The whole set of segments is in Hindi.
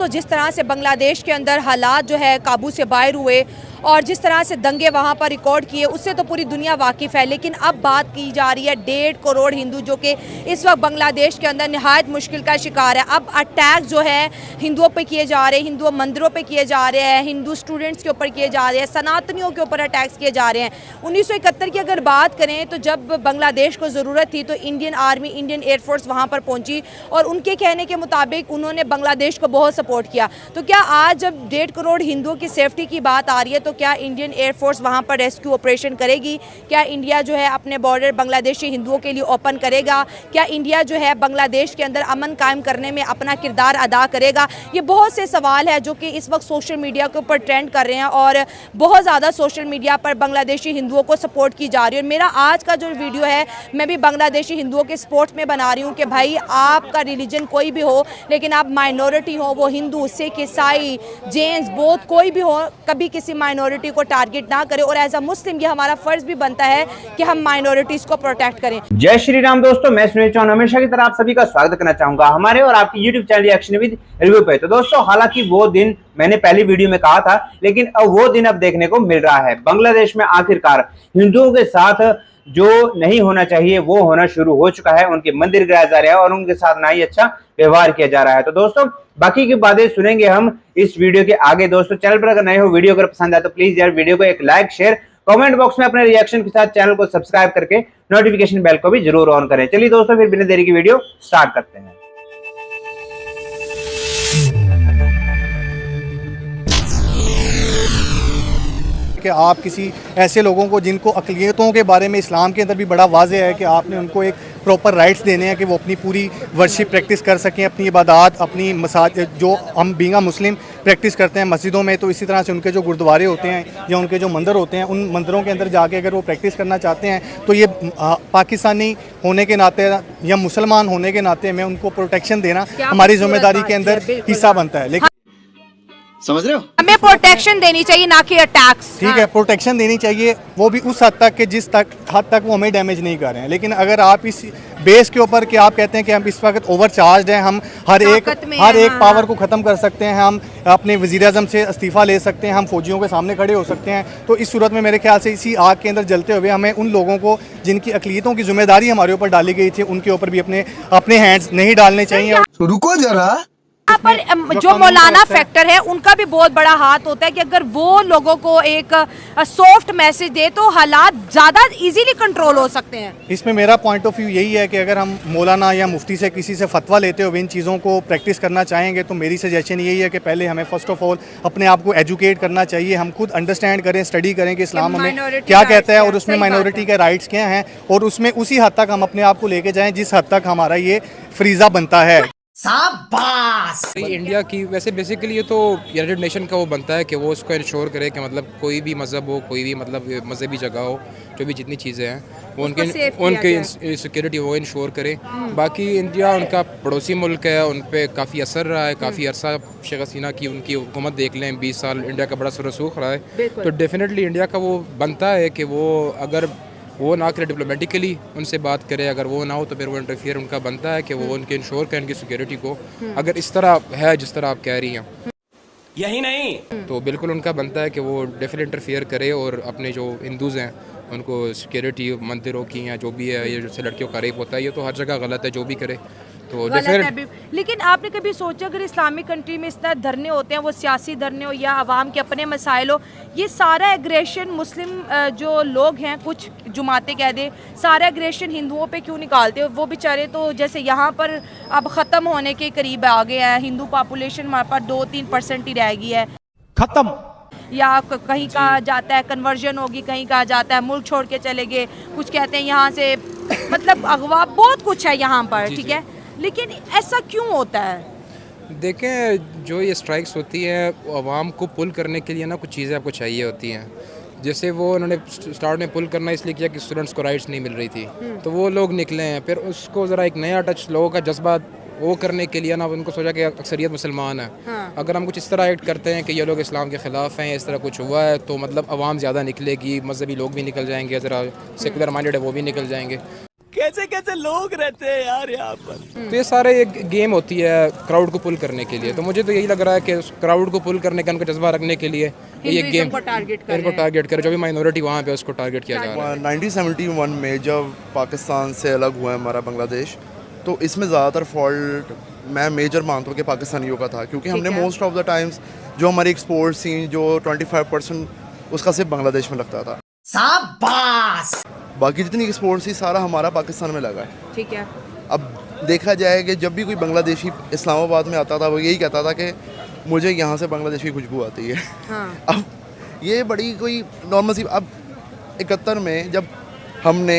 तो जिस तरह से बांग्लादेश के अंदर हालात जो है काबू से बाहर हुए और जिस तरह से दंगे वहाँ पर रिकॉर्ड किए, उससे तो पूरी दुनिया वाकिफ़ है। लेकिन अब बात की जा रही है 1.5 करोड़ हिंदू जो कि इस वक्त बांग्लादेश के अंदर निहायत मुश्किल का शिकार है। अब अटैक जो है हिंदुओं पे किए जा रहे हैं, हिंदू मंदिरों पे किए जा रहे हैं, हिंदू स्टूडेंट्स के ऊपर किए जा रहे हैं, सनातनियों के ऊपर अटैक्स किए जा रहे हैं। 1971 की अगर बात करें तो जब बांग्लादेश को ज़रूरत थी तो इंडियन आर्मी, इंडियन एयरफोर्स वहाँ पर पहुँची और उनके कहने के मुताबिक उन्होंने बांग्लादेश को बहुत सपोर्ट किया। तो क्या आज जब 1.5 करोड़ हिंदुओं की सेफ्टी की बात आ रही है तो क्या इंडियन एयरफोर्स वहां पर रेस्क्यू ऑपरेशन करेगी? क्या इंडिया जो है अपने बॉर्डर बांग्लादेशी हिंदुओं के लिए ओपन करेगा? क्या इंडिया जो है बांग्लादेश के अंदर अमन कायम करने में अपना किरदार अदा करेगा? ये बहुत से सवाल है जो कि इस वक्त सोशल मीडिया के ऊपर ट्रेंड कर रहे हैं और बहुत ज़्यादा सोशल मीडिया पर बांग्लादेशी हिंदुओं को सपोर्ट की जा रही है। और मेरा आज का जो वीडियो है मैं भी बांग्लादेशी हिंदुओं के सपोर्ट में बना रही हूँ कि भाई आपका रिलीजन कोई भी हो, लेकिन आप माइनॉरिटी हो, वो हिंदू, सिख, ईसाई, जैन, बौद्ध कोई भी हो, कभी किसी माइनॉरिटी को टारगेट ना करें। और एज अ मुस्लिम ये हमारा फर्ज भी बनता है कि हम माइनॉरिटीज को प्रोटेक्ट करें। जय श्री राम दोस्तों, मैं सुनील चौहान हमेशा की तरह आप सभी का स्वागत करना चाहूंगा हमारे और आपकी YouTube channel reaction with review पे। तो दोस्तों, हालांकि वो दिन मैंने पहली वीडियो में कहा था, लेकिन अब वो दिन अब देखने को मिल रहा है। बांग्लादेश में आखिरकार हिंदुओं के साथ जो नहीं होना चाहिए वो होना शुरू हो चुका है। उनके मंदिर गिराया जा रहा है और उनके साथ ना ही अच्छा व्यवहार किया जा रहा है। तो दोस्तों, बाकी की बातें सुनेंगे हम इस वीडियो के आगे। दोस्तों, चैनल पर अगर नए हो, वीडियो अगर पसंद आए तो प्लीज यार वीडियो को एक लाइक, शेयर, कमेंट बॉक्स में अपने रिएक्शन के साथ चैनल को सब्सक्राइब करके नोटिफिकेशन बेल को भी जरूर ऑन करें। चलिए दोस्तों, फिर बिना देरी की वीडियो स्टार्ट करते हैं। कि आप किसी ऐसे लोगों को जिनको अक़लियतों के बारे में इस्लाम के अंदर भी बड़ा वाज़ेह है कि आपने उनको एक प्रॉपर राइट्स देने हैं कि वो अपनी पूरी वर्शिप प्रैक्टिस कर सकें, अपनी इबादत, अपनी मसाजिद जो हम बींगा मुस्लिम प्रैक्टिस करते हैं मस्जिदों में, तो इसी तरह से उनके जो गुरुद्वारे होते हैं या उनके जो मंदिर होते हैं, उन मंदिरों के अंदर जाके अगर वो प्रैक्टिस करना चाहते हैं तो ये पाकिस्तानी होने के नाते या मुसलमान होने के नाते में उनको प्रोटेक्शन देना हमारी जिम्मेदारी के अंदर हिस्सा बनता है। लेकिन समझ रहे हो, हमें प्रोटेक्शन देनी चाहिए, ना कि अटैक्स। ठीक है, प्रोटेक्शन देनी चाहिए, वो भी उस हद तक कि जिस हद तक वो हमें डैमेज नहीं कर रहे हैं। लेकिन अगर आप इस बेस के ऊपर कि आप कहते हैं कि हम इस वक्त ओवरचार्ज हैं, हम हर एक पावर को ख़त्म कर सकते हैं, हम अपने वज़ीर-ए-आज़म से इस्तीफ़ा ले सकते हैं, हम फौजियों के सामने खड़े हो सकते हैं, तो इस सूरत में मेरे ख्याल से इसी आग के अंदर जलते हुए हमें उन लोगों को जिनकी अक़लियतों की जिम्मेदारी हमारे ऊपर डाली गई थी उनके ऊपर भी अपने हैंड्स नहीं डालने चाहिए। रुको जरा, पर जो मौलाना फैक्टर है उनका भी बहुत बड़ा हाथ होता है कि अगर वो लोगों को एक सॉफ्ट मैसेज दे तो हालात ज़्यादा इजीली कंट्रोल हो सकते हैं। इसमें मेरा पॉइंट ऑफ व्यू यही है कि अगर हम मौलाना या मुफ्ती से किसी से फतवा लेते हुए इन चीज़ों को प्रैक्टिस करना चाहेंगे तो मेरी सजेशन यही है कि पहले हमें फर्स्ट ऑफ ऑल अपने आप को एजुकेट करना चाहिए, हम खुद अंडरस्टैंड करें, स्टडी करें कि इस्लाम हमें क्या कहता है और उसमें माइनॉरिटी के राइट्स क्या हैं, और उसमें उसी हद तक हम अपने आप को लेके जाएँ जिस हद तक हमारा ये फरीज़ा बनता है। इंडिया की वैसे बेसिकली ये तो यूनाइटेड नेशन का वो बनता है कि वो उसको इंश्योर करे कि मतलब कोई भी मज़हब हो, कोई भी मतलब मज़हबी जगह हो, जो भी जितनी चीज़ें हैं वो उनके सिक्योरिटी वो इंश्योर करे। बाकी इंडिया उनका पड़ोसी मुल्क है, उन पर काफ़ी असर रहा है, काफ़ी अरसा शेख हसीना की उनकी हुकूमत देख लें, 20 साल इंडिया का बड़ा सुरसूख रहा है। तो डेफिनेटली इंडिया का वो बनता है कि वो अगर वो ना करे डिप्लोमेटिकली उनसे बात करे, अगर वो ना हो तो फिर वो इंटरफियर उनका बनता है कि वो उनके इंश्योर करें उनकी सिक्योरिटी को। अगर इस तरह है जिस तरह आप कह रही हैं, यही नहीं तो बिल्कुल उनका बनता है कि वो डेफिनेट इंटरफियर करे और अपने जो हिंदूज़ हैं उनको सिक्योरिटी मंदिरों की या जो भी है, ये जैसे लड़कियों का रेप होता है, ये तो हर जगह गलत है, जो भी करे तो लेकिन आपने कभी सोचा अगर इस्लामिक कंट्री में इस तरह धरने होते हैं, वो सियासी धरने हो या आवाम के अपने मसाइल हो, ये सारा एग्रेशन मुस्लिम जो लोग हैं, कुछ जुमातें कह दे, सारा एग्रेशन हिंदुओं पे क्यों निकालते हो? वो बेचारे तो जैसे यहाँ पर अब ख़त्म होने के करीब आ गए हैं, हिंदू पॉपुलेशन हमारे पास 2-3% ही रह गई है, खत्म, या कहीं कहा जाता है कन्वर्जन होगी, कहीं कहा जाता है मुल्क छोड़ के चले गए, कुछ कहते हैं यहाँ से मतलब अगवा, बहुत कुछ है यहाँ पर, ठीक है, लेकिन ऐसा क्यों होता है? देखें, जो ये स्ट्राइक्स होती हैं आवाम को पुल करने के लिए ना कुछ चीज़ें आपको चाहिए होती हैं। जैसे वो उन्होंने स्टार्ट में पुल करना इसलिए किया कि स्टूडेंट्स को राइट्स नहीं मिल रही थी, तो वो लोग निकले हैं, फिर उसको ज़रा एक नया टच लोगों का जज्बा वो करने के लिए ना उनको सोचा कि अक्सरियत मुसलमान है, अगर हम कुछ इस तरह एक्ट करते हैं कि ये लोग इस्लाम के ख़िलाफ़ हैं, इस तरह कुछ हुआ है, तो मतलब आवाम ज़्यादा निकलेगी, मजहबी लोग भी निकल जाएंगे, ज़रा सेकुलर माइंडेड है वो भी निकल जाएंगे। कैसे कैसे लोग रहते हैं यार यहाँ पर। तो ये सारे एक गेम होती है क्राउड को पुल करने के लिए, तो मुझे तो यही लग रहा है कि क्राउड को पुल करने का, उनका जज्बा रखने के लिए ये गेम को टारगेट कर इनको टारगेट करे, जो भी माइनॉरिटी वहाँ पे उसको टारगेट किया जा रहा है। 1971 में जब पाकिस्तान से अलग हुआ है हमारा बांग्लादेश, तो इसमें ज़्यादातर फॉल्ट मैं मेजर मानता हूँ कि पाकिस्तानियों का था, क्योंकि हमने मोस्ट ऑफ द टाइम्स जो हमारी एक्सपोर्ट्स थी जो 25% उसका सिर्फ बांग्लादेश में लगता था। शाबाश! बाकी जितनी एक्सपोर्ट्स थी सारा हमारा पाकिस्तान में लगा है। ठीक है। अब देखा जाए कि जब भी कोई बांग्लादेशी इस्लामाबाद में आता था वो यही कहता था कि मुझे यहाँ से बांग्लादेश की खुशबू आती है। हाँ। अब ये बड़ी कोई नॉर्मल सी, अब 71 में जब हमने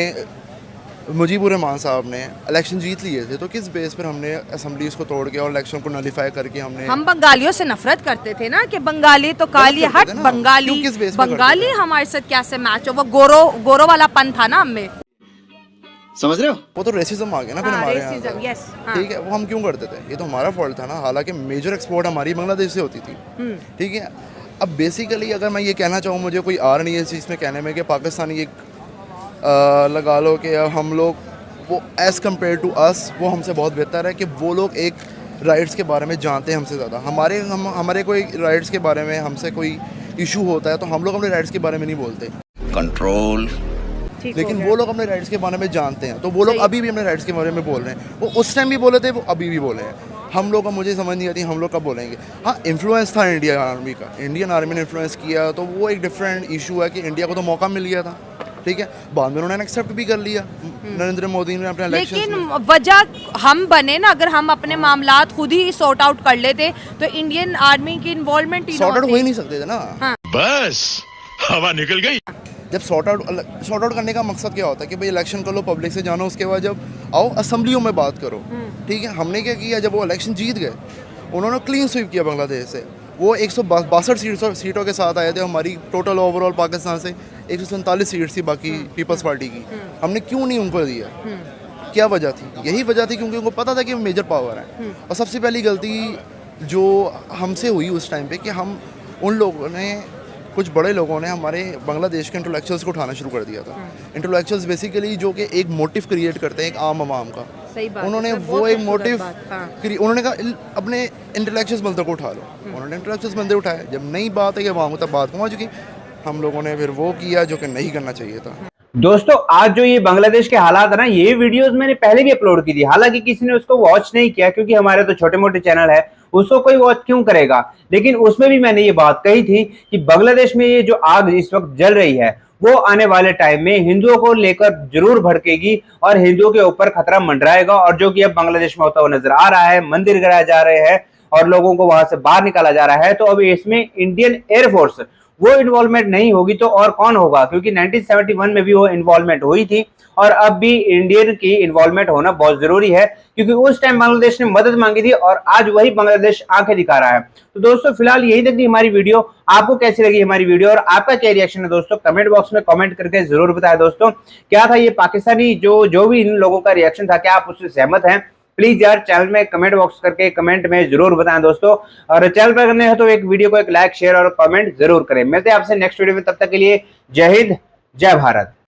मुजीबुर रहमान साहब ने इलेक्शन जीत लिए थे, तो किस बेस पर हमने असेंबलीज को तोड़ के और इलेक्शन को नलीफाई करके हम बंगालियों से नफरत करते थे ना कि बंगाली तो काली हट बंगाली, क्यों, किस बेस पे बंगाली हमारे साथ कैसे मैच हो, वो गोरो वाला पन था ना हमें। समझ रहे हो? वो तो रेसिज्म आ गया ना फिर हमारे यहाँ रेसिज्म, पे। यस। ठीक है, वो हम क्यों करते थे? ये तो हमारा फॉल्ट था ना, हालांकि मेजर एक्सपोर्ट हमारी बांग्लादेश से होती थी। ठीक है, अब बेसिकली अगर मैं ये कहना चाहूँ, मुझे कोई आर नहीं है इस चीज़ में कहने में कि पाकिस्तानी एक लगा लो कि हम लोग वो एज़ कम्पेयर टू अस वो हमसे बहुत बेहतर है, कि वो लोग एक राइट्स के बारे में जानते हैं हमसे ज़्यादा। हमारे कोई राइट्स के बारे में हमसे कोई इशू होता है तो हम लोग अपने राइट्स के बारे में नहीं बोलते, कंट्रोल। लेकिन वो लोग अपने राइट्स के बारे में जानते हैं, तो वो लोग अभी भी अपने राइट्स के बारे में बोल रहे हैं। वो उस टाइम भी बोले थे, वो अभी भी बोले हैं। हम लोग का मुझे समझ नहीं आती हम लोग कब बोलेंगे। हाँ, इन्फ्लुएंस था इंडियन आर्मी का, इंडियन आर्मी ने इन्फ्लुएंस किया, तो वो एक डिफरेंट इशू है कि इंडिया को तो मौका मिल गया था। ठीक है, बाद में उन्होंने एक्सेप्ट भी कर लिया नरेंद्र मोदी ने अपने इलेक्शन। लेकिन वजह हम बने ना, अगर हम अपने मामलात खुद ही सॉर्ट आउट कर लेते तो इंडियन आर्मी की इन्वॉल्वमेंट सॉर्ट आउट हो ही नहीं सकते थे ना। हाँ। बस हवा निकल गई। जब सॉर्ट आउट करने का मकसद क्या होता है कि भाई इलेक्शन कर लो, पब्लिक से जानो, उसके बाद जब आओ असेंबलियों में बात करो। ठीक है, हमने क्या किया, जब वो इलेक्शन जीत गए उन्होंने क्लीन स्वीप किया बांग्लादेश से। वो 162 सीटों के साथ आए थे। हमारी टोटल ओवरऑल पाकिस्तान से 147 सीट्स थी बाकी पीपल्स पार्टी की। हमने क्यों नहीं उनको दिया? क्या वजह थी? यही वजह थी क्योंकि उनको पता था कि मेजर पावर है। और सबसे पहली गलती जो हमसे हुई उस टाइम पे कि हम उन लोगों ने, कुछ बड़े लोगों ने हमारे बांग्लादेश के इंटेलेक्चुअल्स को उठाना शुरू कर दिया था। इंटेलेक्चुअल्स बेसिकली जो कि एक मोटिव क्रिएट करते हैं एक आम आवाम का। सही बात उन्होंने है, वो एक मोटिव हाँ। उन्होंने कहा अपने इंटेलेक्चुअल्स बंदर को उठा लो। उन्होंने इंटेलेक्चुअल्स बंदे उठाए। जब नई बात है कि आवाम तक बात पहुँच गई, हम लोगों ने फिर वो किया जो कि नहीं करना चाहिए था। दोस्तों, आज जो ये बांग्लादेश के हालात है ना, ये वीडियोस मैंने पहले भी अपलोड की थी, हालांकि किसी ने उसको वॉच नहीं किया क्योंकि हमारे तो छोटे मोटे चैनल है, उसको कोई वॉच क्यों करेगा। लेकिन उसमें भी मैंने ये बात कही थी कि बांग्लादेश में ये जो आग इस वक्त जल रही है वो आने वाले टाइम में हिंदुओं को लेकर जरूर भड़केगी और हिंदुओं के ऊपर खतरा मंडराएगा। और जो कि अब बांग्लादेश में होता हुआ नजर आ रहा है, मंदिर गिराए जा रहे हैं और लोगों को वहां से बाहर निकाला जा रहा है, तो अब इसमें इंडियन एयरफोर्स वो इन्वॉल्वमेंट नहीं होगी तो और कौन होगा, क्योंकि 1971 में भी वो इन्वॉल्वमेंट हुई थी और अब भी इंडियन की इन्वॉल्वमेंट होना बहुत जरूरी है, क्योंकि उस टाइम बांग्लादेश ने मदद मांगी थी और आज वही बांग्लादेश आंखें दिखा रहा है। तो दोस्तों, फिलहाल यही तक थी हमारी वीडियो। आपको कैसी लगी हमारी वीडियो और आपका क्या रिएक्शन है दोस्तों, कमेंट बॉक्स में कमेंट करके जरूर बताएं। दोस्तों, क्या था ये पाकिस्तानी जो भी इन लोगों का रिएक्शन था, क्या आप उससे सहमत हैं? प्लीज यार चैनल में कमेंट बॉक्स करके कमेंट में जरूर बताएं दोस्तों। और चैनल पर करने हो तो एक वीडियो को एक लाइक, शेयर और कमेंट जरूर करें। मिलते हैं आपसे नेक्स्ट वीडियो में, तब तक के लिए जय हिंद, जय भारत।